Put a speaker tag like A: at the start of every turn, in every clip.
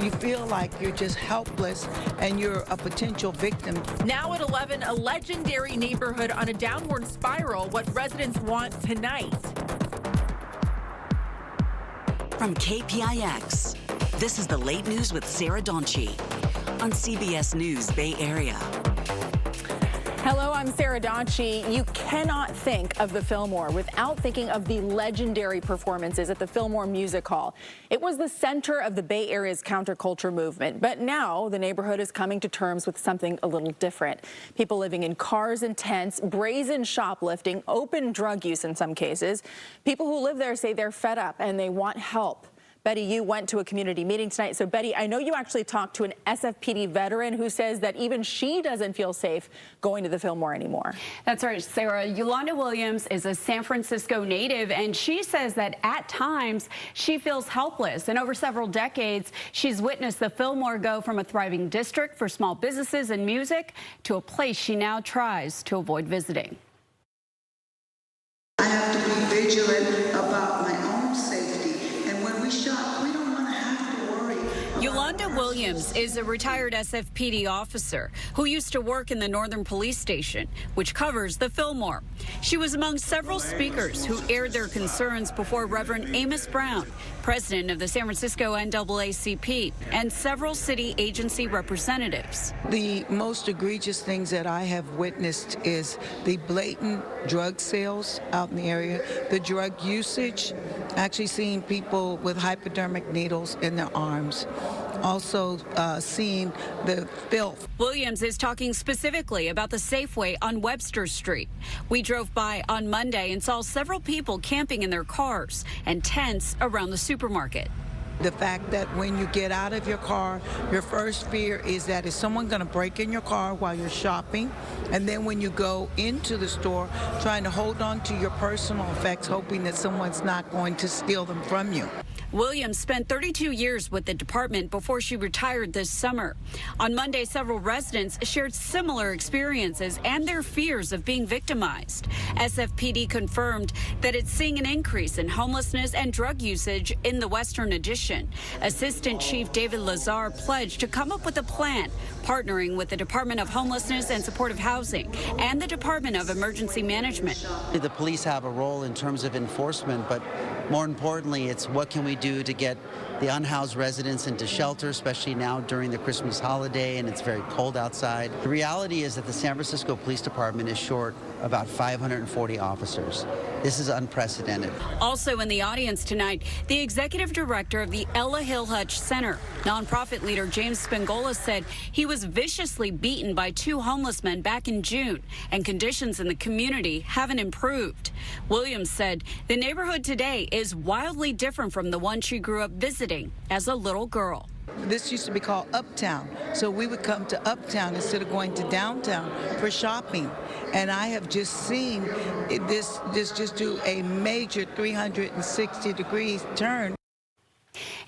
A: You feel like you're just helpless and you're a potential victim.
B: Now at 11, a legendary neighborhood on a downward spiral. What residents want tonight.
C: From KPIX, this is the Late News with Sarah Donchey on CBS News Bay Area.
B: Hello, I'm Sarah Donchey. You cannot think of the Fillmore without thinking of the legendary performances at the Fillmore Music Hall. It was the center of the Bay Area's counterculture movement, but now the neighborhood is coming to terms with something a little different. People living in cars and tents, brazen shoplifting, open drug use in some cases. People who live there say they're fed up and they want help. Betty, you went to a community meeting tonight. So, Betty, I know you actually talked to an SFPD veteran who says that even she doesn't feel safe going to the Fillmore anymore.
D: That's right, Sarah. Yolanda Williams is a San Francisco native, and she says that at times she feels helpless. And over several decades, she's witnessed the Fillmore go from a thriving district for small businesses and music to a place she now tries to avoid visiting.
E: I have to be vigilant about my own safety. When we shop, we don't want to have to worry.
D: Yolanda Williams is a retired SFPD officer who used to work in the Northern Police Station, which covers the Fillmore. She was among several speakers who aired their concerns before Reverend Amos Brown, president of the San Francisco NAACP, and several city agency representatives.
A: The most egregious things that I have witnessed is the blatant drug sales out in the area, the drug usage, actually seeing people with hypodermic needles in their arms. Also seeing the filth.
D: Williams is talking specifically about the Safeway on Webster Street. We drove by on Monday and saw several people camping in their cars and tents around the supermarket.
A: The fact that when you get out of your car, your first fear is that is someone going to break in your car while you're shopping? And then when you go into the store, trying to hold on to your personal effects, hoping that someone's not going to steal them from you.
D: Williams spent 32 years with the department before she retired this summer. On Monday, several residents shared similar experiences and their fears of being victimized. SFPD confirmed that it's seeing an increase in homelessness and drug usage in the Western Addition. Assistant Chief David Lazar pledged to come up with a plan, partnering with the Department of Homelessness and Supportive Housing and the Department of Emergency Management.
F: The police have a role in terms of enforcement, but more importantly, it's what can we do to get the unhoused residents into shelter, especially now during the Christmas holiday and it's very cold outside. The reality is that the San Francisco Police Department is short about 540 officers. This is unprecedented.
D: Also in the audience tonight, the executive director of the Ella Hill Hutch Center, nonprofit leader James Spangola, said he was viciously beaten by two homeless men back in June, and conditions in the community haven't improved. Williams said the neighborhood today is wildly different from the one she grew up visiting as a little girl.
A: This used to be called Uptown, so we would come to Uptown instead of going to downtown for shopping. And I have just seen this just do a major 360-degree turn.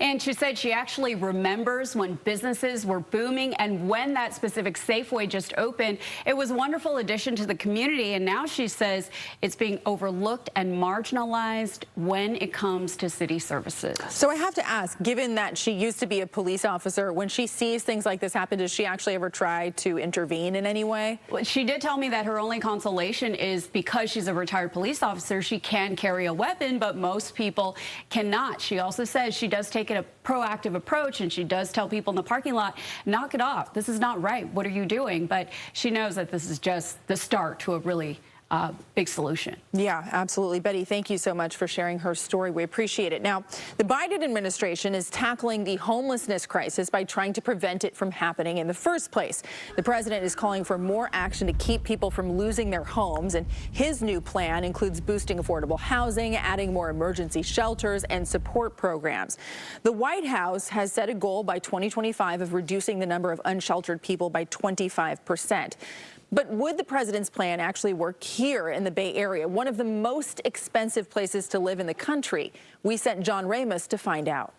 D: And she said she actually remembers when businesses were booming and when that specific Safeway just opened. It was a wonderful addition to the community, and now she says it's being overlooked and marginalized when it comes to city services.
B: So I have to ask, given that she used to be a police officer, when she sees things like this happen, does she actually ever try to intervene in any way?
D: Well, she did tell me that her only consolation is because she's a retired police officer, she can carry a weapon, but most people cannot. She also says she does take a proactive approach, and she does tell people in the parking lot, knock it off. This is not right. What are you doing? But she knows that this is just the start to a really big solution.
B: Yeah, absolutely. Betty, thank you so much for sharing her story. We appreciate it. Now, the Biden administration is tackling the homelessness crisis by trying to prevent it from happening in the first place. The president is calling for more action to keep people from losing their homes, and his new plan includes boosting affordable housing, adding more emergency shelters, and support programs. The White House has set a goal by 2025 of reducing the number of unsheltered people by 25%. But would the president's plan actually work here in the Bay Area, one of the most expensive places to live in the country? We sent John Ramos to find out.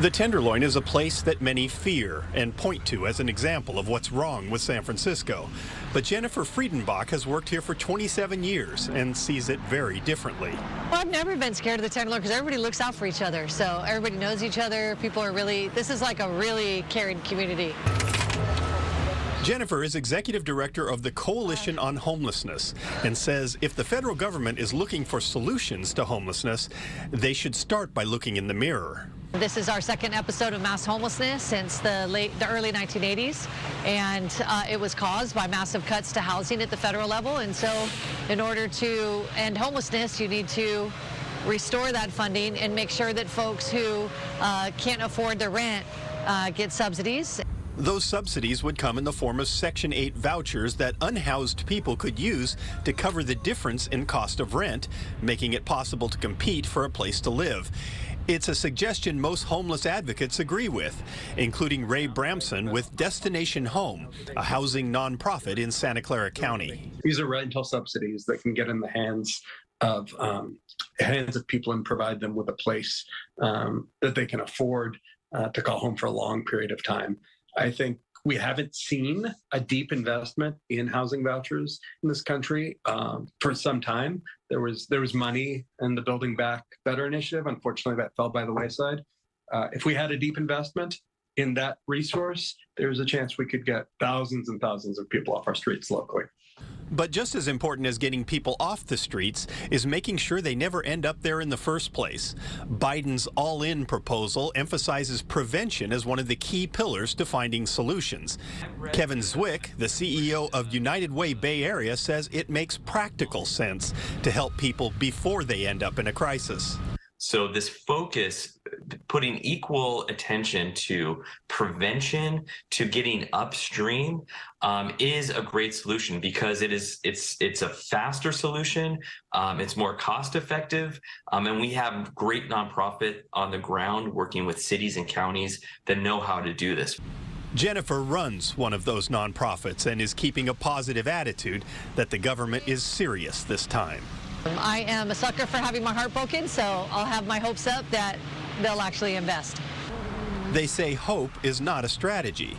G: The Tenderloin is a place that many fear and point to as an example of what's wrong with San Francisco. But Jennifer Friedenbach has worked here for 27 years and sees it very differently.
H: Well, I've never been scared of the Tenderloin because everybody looks out for each other. So everybody knows each other. People are really, this is like a really caring community.
G: Jennifer is executive director of the Coalition on Homelessness and says if the federal government is looking for solutions to homelessness, they should start by looking in the mirror.
H: This is our second episode of mass homelessness since the early 1980s, and it was caused by massive cuts to housing at the federal level. And so in order to end homelessness, you need to restore that funding and make sure that folks who can't afford their rent get subsidies.
G: Those subsidies would come in the form of Section 8 vouchers that unhoused people could use to cover the difference in cost of rent, making it possible to compete for a place to live. It's a suggestion most homeless advocates agree with, including Ray Bramson with Destination Home, a housing nonprofit in Santa Clara County.
I: These are rental subsidies that can get in the hands of people and provide them with a place that they can afford to call home for a long period of time. I think we haven't seen a deep investment in housing vouchers in this country for some time. There was money in the Building Back Better initiative. Unfortunately, that fell by the wayside. If we had a deep investment in that resource, there's a chance we could get thousands and thousands of people off our streets locally.
G: But just as important as getting people off the streets is making sure they never end up there in the first place. Biden's all-in proposal emphasizes prevention as one of the key pillars to finding solutions. Kevin Zwick, the CEO of United Way Bay Area, says it makes practical sense to help people before they end up in a crisis.
J: So this focus, putting equal attention to prevention, to getting upstream, is a great solution because it's a faster solution, it's more cost effective, and we have great nonprofit on the ground working with cities and counties that know how to do this.
G: Jennifer runs one of those nonprofits and is keeping a positive attitude that the government is serious this time.
H: I am a sucker for having my heart broken, so I'll have my hopes up that they'll actually invest.
G: They say hope is not a strategy,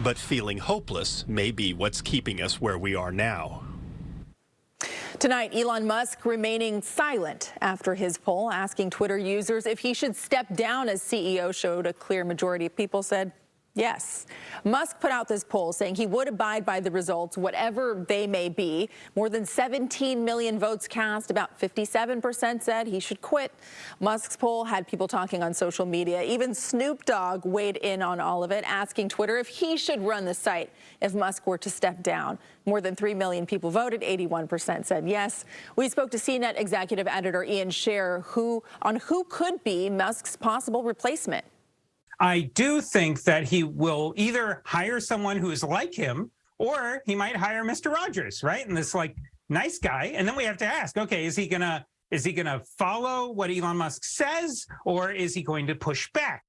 G: but feeling hopeless may be what's keeping us where we are now.
B: Tonight, Elon Musk remaining silent after his poll asking Twitter users if he should step down as CEO showed a clear majority of people said yes. Musk put out this poll saying he would abide by the results, whatever they may be. More than 17 million votes cast. About 57% said he should quit. Musk's poll had people talking on social media. Even Snoop Dogg weighed in on all of it, asking Twitter if he should run the site if Musk were to step down. More than 3 million people voted. 81% said yes. We spoke to CNET executive editor Ian Scher, who could be Musk's possible replacement.
K: I do think that he will either hire someone who is like him, or he might hire Mr. Rogers, right? And this like nice guy. And then we have to ask, okay, is he gonna follow what Elon Musk says, or is he going to push back?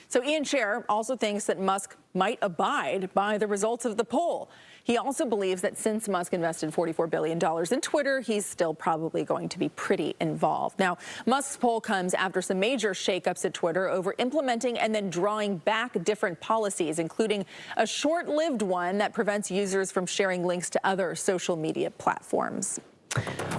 B: So Ian Scher also thinks that Musk might abide by the results of the poll. He also believes that since Musk invested $44 billion in Twitter, he's still probably going to be pretty involved. Now, Musk's poll comes after some major shakeups at Twitter over implementing and then drawing back different policies, including a short-lived one that prevents users from sharing links to other social media platforms.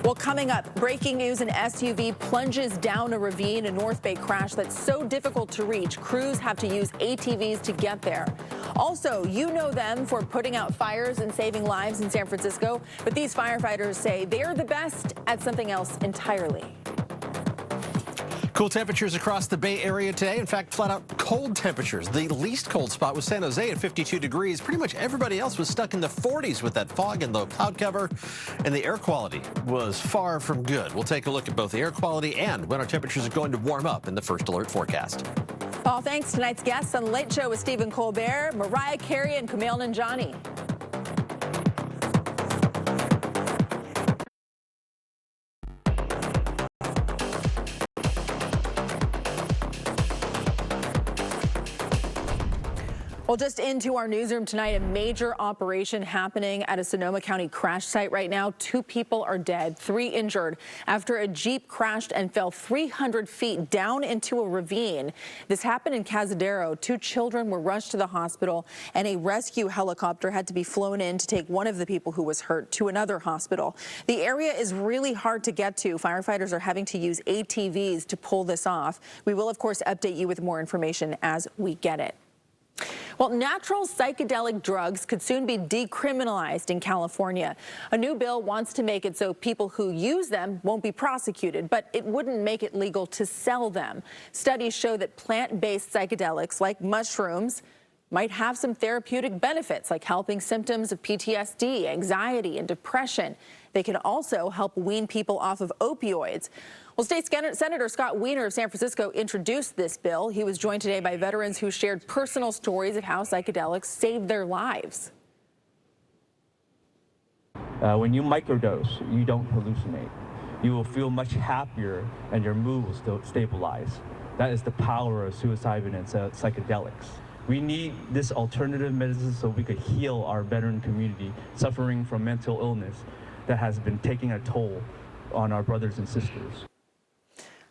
B: Well, coming up, breaking news: an SUV plunges down a ravine, a North Bay crash that's so difficult to reach, crews have to use ATVs to get there. Also, you know them for putting out fires and saving lives in San Francisco, but these firefighters say they're the best at something else entirely.
L: Cool temperatures across the Bay Area today. In fact, flat out cold temperatures. The least cold spot was San Jose at 52 degrees. Pretty much everybody else was stuck in the 40s with that fog and low cloud cover. And the air quality was far from good. We'll take a look at both the air quality and when our temperatures are going to warm up in the first alert forecast.
B: Paul, thanks. Tonight's guests on The Late Show with Stephen Colbert, Mariah Carey, and Kumail Nanjiani. Well, just into our newsroom tonight, a major operation happening at a Sonoma County crash site right now. 2 people are dead, 3 injured after a Jeep crashed and fell 300 feet down into a ravine. This happened in Cazadero. 2 children were rushed to the hospital, and a rescue helicopter had to be flown in to take one of the people who was hurt to another hospital. The area is really hard to get to. Firefighters are having to use ATVs to pull this off. We will, of course, update you with more information as we get it. Well, natural psychedelic drugs could soon be decriminalized in California. A new bill wants to make it so people who use them won't be prosecuted, but it wouldn't make it legal to sell them. Studies show that plant-based psychedelics like mushrooms might have some therapeutic benefits, like helping symptoms of PTSD, anxiety, and depression. They can also help wean people off of opioids. Well, State Senator Scott Wiener of San Francisco introduced this bill. He was joined today by veterans who shared personal stories of how psychedelics saved their lives.
M: When you microdose, you don't hallucinate. You will feel much happier and your mood will still stabilize. That is the power of psilocybin and psychedelics. We need this alternative medicine so we could heal our veteran community suffering from mental illness that has been taking a toll on our brothers and sisters.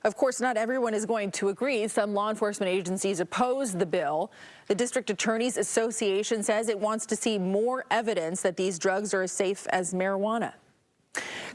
B: Of course, not everyone is going to agree. Some law enforcement agencies oppose the bill. The District Attorneys Association says it wants to see more evidence that these drugs are as safe as marijuana.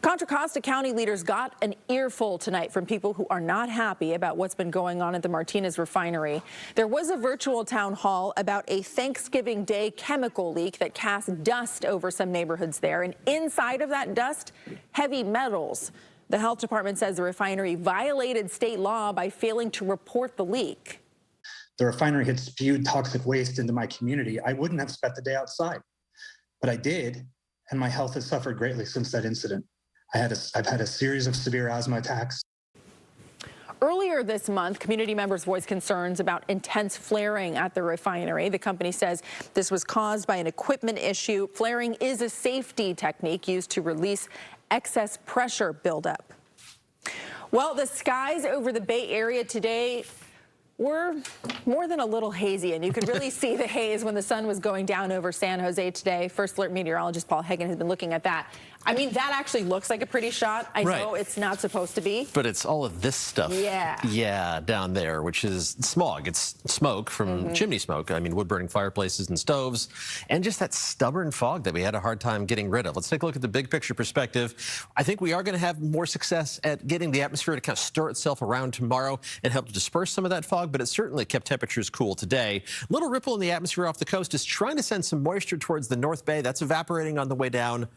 B: Contra Costa County leaders got an earful tonight from people who are not happy about what's been going on at the Martinez refinery. There was a virtual town hall about a Thanksgiving Day chemical leak that cast dust over some neighborhoods there, and inside of that dust, heavy metals. The health department says the refinery violated state law by failing to report the leak.
N: The refinery had spewed toxic waste into my community. I wouldn't have spent the day outside, but I did, and my health has suffered greatly since that incident. I've had a series of severe asthma attacks.
B: Earlier this month, community members voiced concerns about intense flaring at the refinery. The company says this was caused by an equipment issue. Flaring is a safety technique used to release excess pressure buildup. Well, the skies over the Bay Area today were more than a little hazy, and you could really see the haze when the sun was going down over San Jose today. First Alert meteorologist Paul Hagen has been looking at that. I mean, that actually looks like a pretty shot. I know it's not supposed to be.
L: But it's all of this stuff.
B: Yeah.
L: Yeah, down there, which is smog. It's smoke from chimney smoke. I mean, wood-burning fireplaces and stoves, and just that stubborn fog that we had a hard time getting rid of. Let's take a look at the big picture perspective. I think we are going to have more success at getting the atmosphere to kind of stir itself around tomorrow and help to disperse some of that fog, but it certainly kept temperatures cool today. Little ripple in the atmosphere off the coast is trying to send some moisture towards the North Bay. That's evaporating on the way down.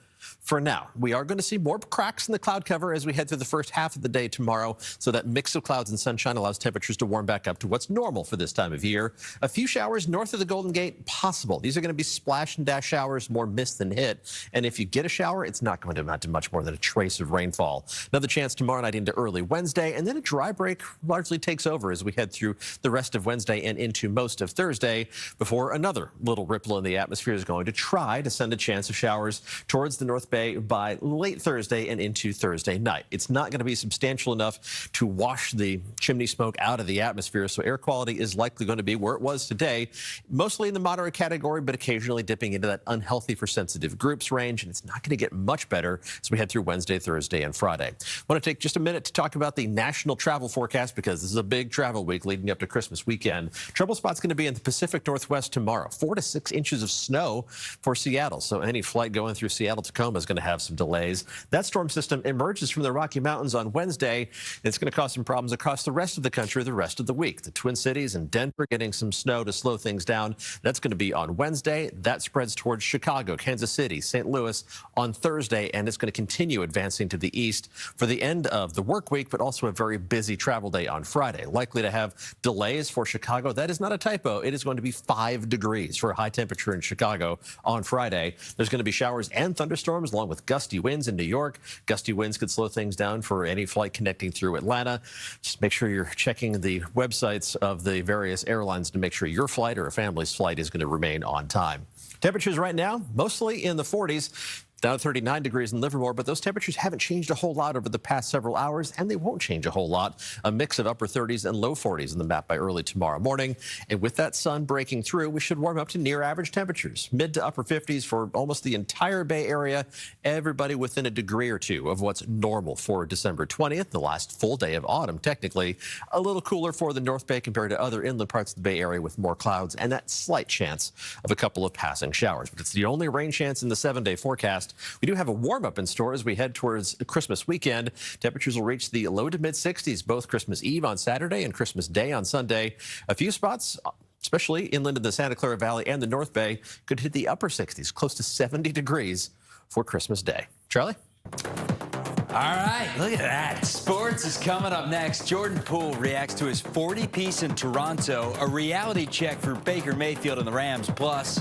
L: For now, we are going to see more cracks in the cloud cover as we head through the first half of the day tomorrow. So that mix of clouds and sunshine allows temperatures to warm back up to what's normal for this time of year. A few showers north of the Golden Gate possible. These are going to be splash and dash showers, more mist than hit. And if you get a shower, it's not going to amount to much more than a trace of rainfall. Another chance tomorrow night into early Wednesday, and then a dry break largely takes over as we head through the rest of Wednesday and into most of Thursday before another little ripple in the atmosphere is going to try to send a chance of showers towards the North Bay by late Thursday and into Thursday night. It's not going to be substantial enough to wash the chimney smoke out of the atmosphere, so air quality is likely going to be where it was today, mostly in the moderate category, but occasionally dipping into that unhealthy for sensitive groups range, and it's not going to get much better as we head through Wednesday, Thursday, and Friday. I want to take just a minute to talk about the national travel forecast because this is a big travel week leading up to Christmas weekend. Trouble spot's going to be in the Pacific Northwest tomorrow. 4 to 6 inches of snow for Seattle, so any flight going through Seattle Tacoma is going to have some delays. That storm system emerges from the Rocky Mountains on Wednesday. It's going to cause some problems across the rest of the country the rest of the week. The Twin Cities and Denver getting some snow to slow things down. That's going to be on Wednesday. That spreads towards Chicago, Kansas City, St. Louis on Thursday, and it's going to continue advancing to the east for the end of the work week, but also a very busy travel day on Friday. Likely to have delays for Chicago. That is not a typo. It is going to be 5 degrees for a high temperature in Chicago on Friday. There's going to be showers and thunderstorms along with gusty winds in New York. Gusty winds could slow things down for any flight connecting through Atlanta. Just make sure you're checking the websites of the various airlines to make sure your flight or a family's flight is going to remain on time. Temperatures right now, mostly in the 40s. Down to 39 degrees in Livermore, but those temperatures haven't changed a whole lot over the past several hours, and they won't change a whole lot. A mix of upper 30s and low 40s in the map by early tomorrow morning. And with that sun breaking through, we should warm up to near average temperatures. Mid to upper 50s for almost the entire Bay Area. Everybody within a degree or two of what's normal for December 20th, the last full day of autumn, technically. A little cooler for the North Bay compared to other inland parts of the Bay Area with more clouds and that slight chance of a couple of passing showers. But it's the only rain chance in the 7-day forecast. We do have a warm-up in store as we head towards Christmas weekend. Temperatures will reach the low to mid-60s both Christmas Eve on Saturday and Christmas Day on Sunday. A few spots, especially inland in the Santa Clara Valley and the North Bay, could hit the upper 60s, close to 70 degrees for Christmas Day. Charlie?
O: All right, look at that. Sports is coming up next. Jordan Poole reacts to his 40-piece in Toronto, a reality check for Baker Mayfield and the Rams, plus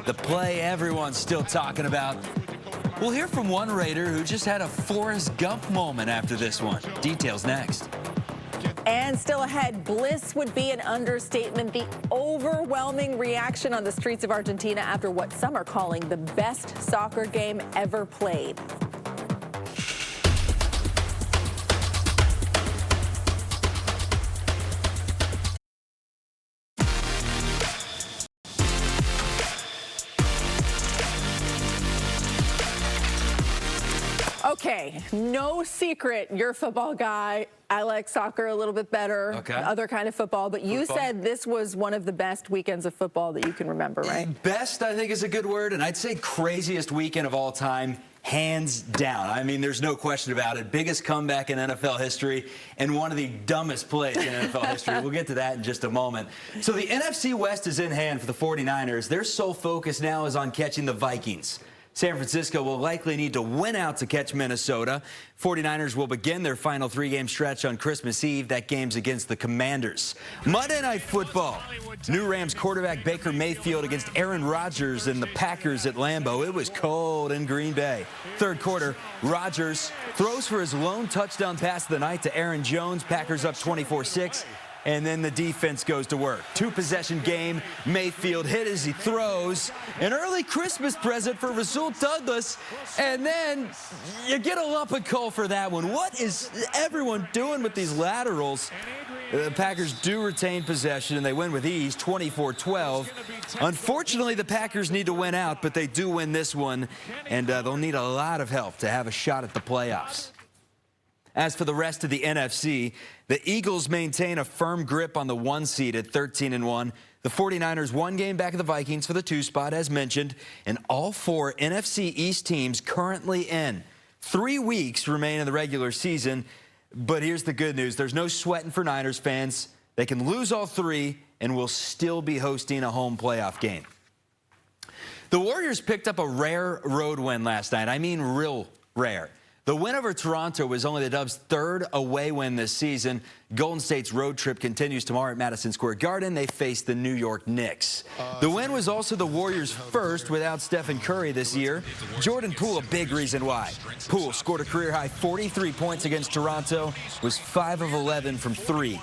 O: the play everyone's still talking about. We'll hear from one Raider who just had a Forrest Gump moment after this one. Details next.
B: And still ahead, bliss would be an understatement. The overwhelming reaction on the streets of Argentina after what some are calling the best soccer game ever played. Okay, no secret, you're a football guy. I like soccer a little bit better, other kind of football, but you said this was one of the best weekends of football that you can remember, right?
O: Best, I think, is a good word, and I'd say craziest weekend of all time, hands down. I mean, there's no question about it. Biggest comeback in NFL history and one of the dumbest plays in NFL history. We'll get to that in just a moment. So the NFC West is in hand for the 49ers. Their sole focus now is on catching the Vikings. San Francisco will likely need to win out to catch Minnesota. 49ers will begin their final 3-game stretch on Christmas Eve. That game's against the Commanders. Monday Night Football. New Rams quarterback Baker Mayfield against Aaron Rodgers and the Packers at Lambeau. It was cold in Green Bay. Third quarter, Rodgers throws for his lone touchdown pass of the night to Aaron Jones. Packers up 24-6. And then the defense goes to work. 2-possession game. Mayfield hit as he throws. An early Christmas present for Rasul Douglas. And then you get a lump of coal for that one. What is everyone doing with these laterals? The Packers do retain possession, and they win with ease, 24-12. Unfortunately, the Packers need to win out, but they do win this one, and they'll need a lot of help to have a shot at the playoffs. As for the rest of the NFC, the Eagles maintain a firm grip on the 1 seed at 13-1. The 49ers 1 game back of the Vikings for the 2 spot, as mentioned, and all 4 NFC East teams currently in. 3 weeks remain in the regular season, but here's the good news. There's no sweating for Niners fans. They can lose all 3 and will still be hosting a home playoff game. The Warriors picked up a rare road win last night. I mean real rare. The win over Toronto was only the Dubs' 3rd away win this season. Golden State's road trip continues tomorrow at Madison Square Garden. They face the New York Knicks. The win was also the Warriors' first without Stephen Curry this year. Jordan Poole, a big reason why. Poole scored a career-high 43 points against Toronto, was 5 of 11 from 3.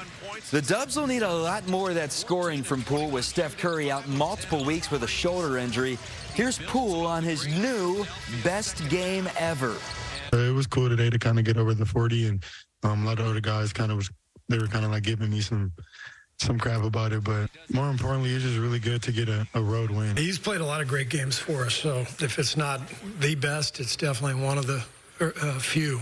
O: The Dubs will need a lot more of that scoring from Poole with Steph Curry out multiple weeks with a shoulder injury. Here's Poole on his new best game ever.
P: It was cool today to kind of get over the 40, and a lot of other guys they were kind of like giving me some crap about it, but more importantly, it's just really good to get a road win.
Q: He's played a lot of great games for us, so if it's not the best, it's definitely one of the few.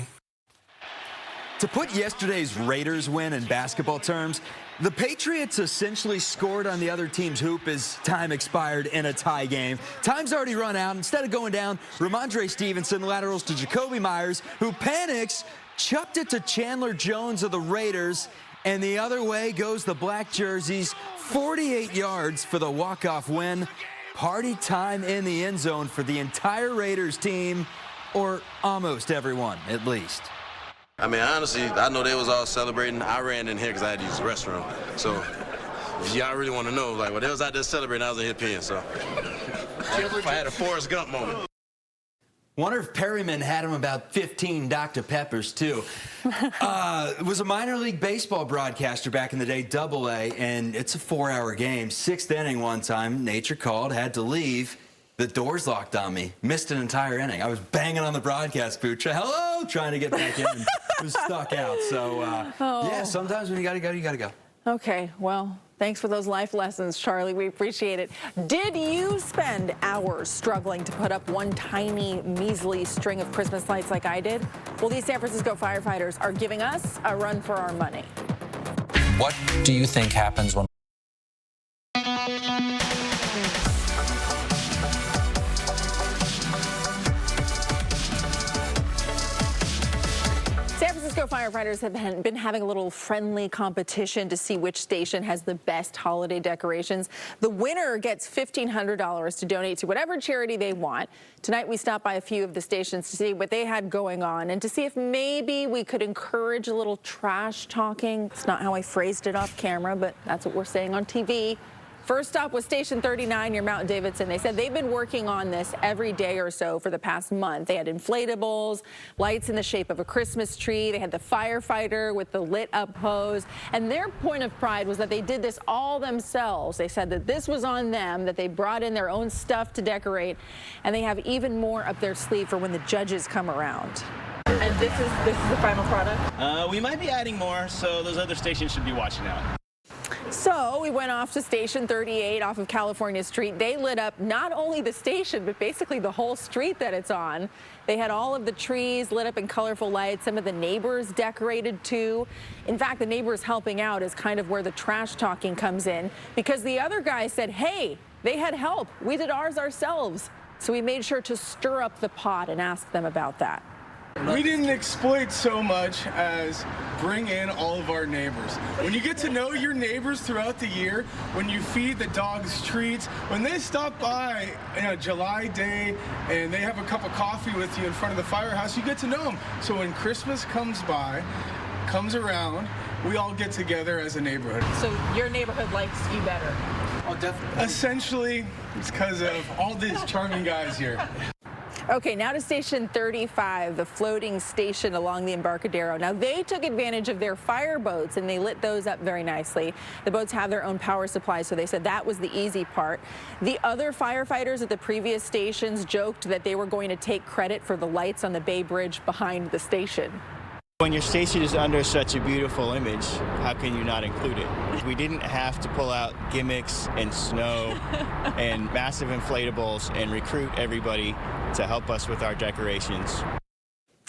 O: To put yesterday's Raiders win in basketball terms, the Patriots essentially scored on the other team's hoop as time expired in a tie game. Time's already run out. Instead of going down, Ramondre Stevenson laterals to Jacoby Myers, who panics, chucked it to Chandler Jones of the Raiders, and the other way goes the black jerseys. 48 yards for the walk-off win. Party time in the end zone for the entire Raiders team, or almost everyone, at least.
R: I mean, honestly, I know they was all celebrating. I ran in here because I had to use the restroom. So, if y'all really want to know, like, when they was out there celebrating, I was in here peeing, so. I had a Forrest Gump moment.
O: Wonder if Perryman had him about 15 Dr. Peppers, too. Was a minor league baseball broadcaster back in the day, AA, and it's a 4-hour game. 6th inning one time, nature called, had to leave. the doors locked on me. Missed an entire inning. I was banging on the broadcast booth. Hello, trying to get back in. Was stuck out. So, yeah, sometimes when you got to go, you got to go.
B: Okay, well, thanks for those life lessons, Charlie. We appreciate it. Did you spend hours struggling to put up one tiny, measly string of Christmas lights like I did? Well, these San Francisco firefighters are giving us a run for our money.
S: What do you think happens when
B: San Francisco firefighters have been having a little friendly competition to see which station has the best holiday decorations. The winner gets $1,500 to donate to whatever charity they want. Tonight we stopped by a few of the stations to see what they had going on and to see if maybe we could encourage a little trash talking. It's not how I phrased it off camera, but that's what we're saying on TV. First stop was Station 39 near Mount Davidson. They said they've been working on this every day or so for the past month. They had inflatables, lights in the shape of a Christmas tree. They had the firefighter with the lit up hose. And their point of pride was that they did this all themselves. They said that this was on them, that they brought in their own stuff to decorate. And they have even more up their sleeve for when the judges come around. And this is the final product?
T: We might be adding more, so those other stations should be watching out.
B: So we went off to Station 38 off of California Street. They lit up not only the station, but basically the whole street that it's on. They had all of the trees lit up in colorful lights. Some of the neighbors decorated too. In fact, the neighbors helping out is kind of where the trash talking comes in, because the other guy said, hey, they had help. We did ours ourselves. So we made sure to stir up the pot and ask them about that.
U: We didn't exploit so much as bring in all of our neighbors. When you get to know your neighbors throughout the year, when you feed the dogs treats, when they stop by on a July day and they have a cup of coffee with you in front of the firehouse, you get to know them. So when Christmas comes around, we all get together as a neighborhood.
B: So your neighborhood likes you better?
U: Oh, definitely. Essentially, it's because of all these charming guys here.
B: Okay, now to Station 35, the floating station along the Embarcadero. Now, they took advantage of their fire boats, and they lit those up very nicely. The boats have their own power supply, so they said that was the easy part. The other firefighters at the previous stations joked that they were going to take credit for the lights on the Bay Bridge behind the station.
T: When your station is under such a beautiful image, how can you not include it? We didn't have to pull out gimmicks and snow and massive inflatables and recruit everybody to help us with our decorations.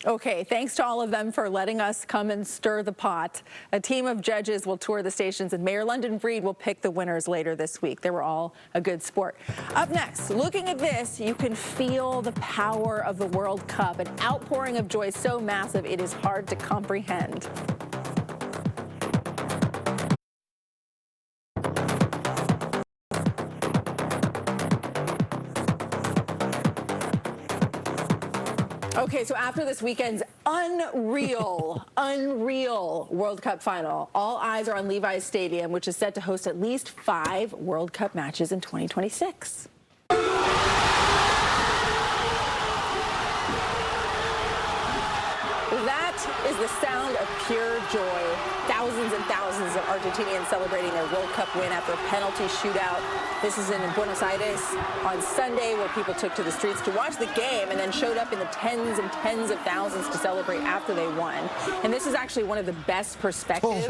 B: Okay, thanks to all of them for letting us come and stir the pot. A team of judges will tour the stations, and Mayor London Breed will pick the winners later this week. They were all a good sport. Up next, looking at this, you can feel the power of the World Cup, an outpouring of joy so massive it is hard to comprehend. Okay, so after this weekend's unreal World Cup final, all eyes are on Levi's Stadium, which is set to host at least 5 World Cup matches in 2026. That is the sound of pure joy. Thousands and thousands of Argentinians celebrating their World Cup win after a penalty shootout. This is in Buenos Aires on Sunday, where people took to the streets to watch the game and then showed up in the tens and tens of thousands to celebrate after they won. And this is actually one of the best perspectives.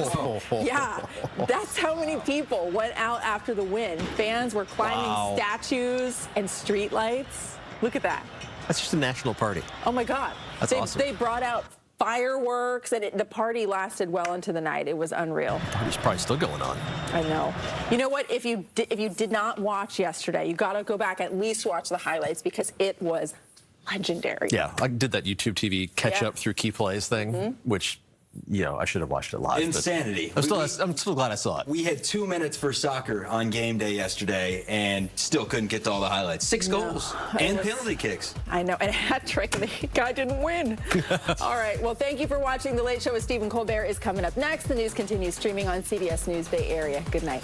B: Yeah, that's how many people went out after the win. Fans were climbing statues and street lights. Look at that.
L: That's just a national party.
B: Oh my God.
L: That's awesome.
B: They brought out fireworks, and the party lasted well into the night. It was unreal.
L: The party's probably still going on.
B: I know. You know what? If you did not watch yesterday, you got to go back, at least watch the highlights, because it was legendary.
L: Yeah, I did that YouTube TV catch up through key plays thing, which, you know, I should have watched it live.
O: Insanity.
L: I'm still glad I saw it.
O: We had 2 minutes for soccer on game day yesterday and still couldn't get to all the highlights. 6 goals and penalty kicks.
B: I know, and a hat trick, and the guy didn't win. All right, well, thank you for watching. The Late Show with Stephen Colbert is coming up next. The news continues streaming on CBS News Bay Area. Good night.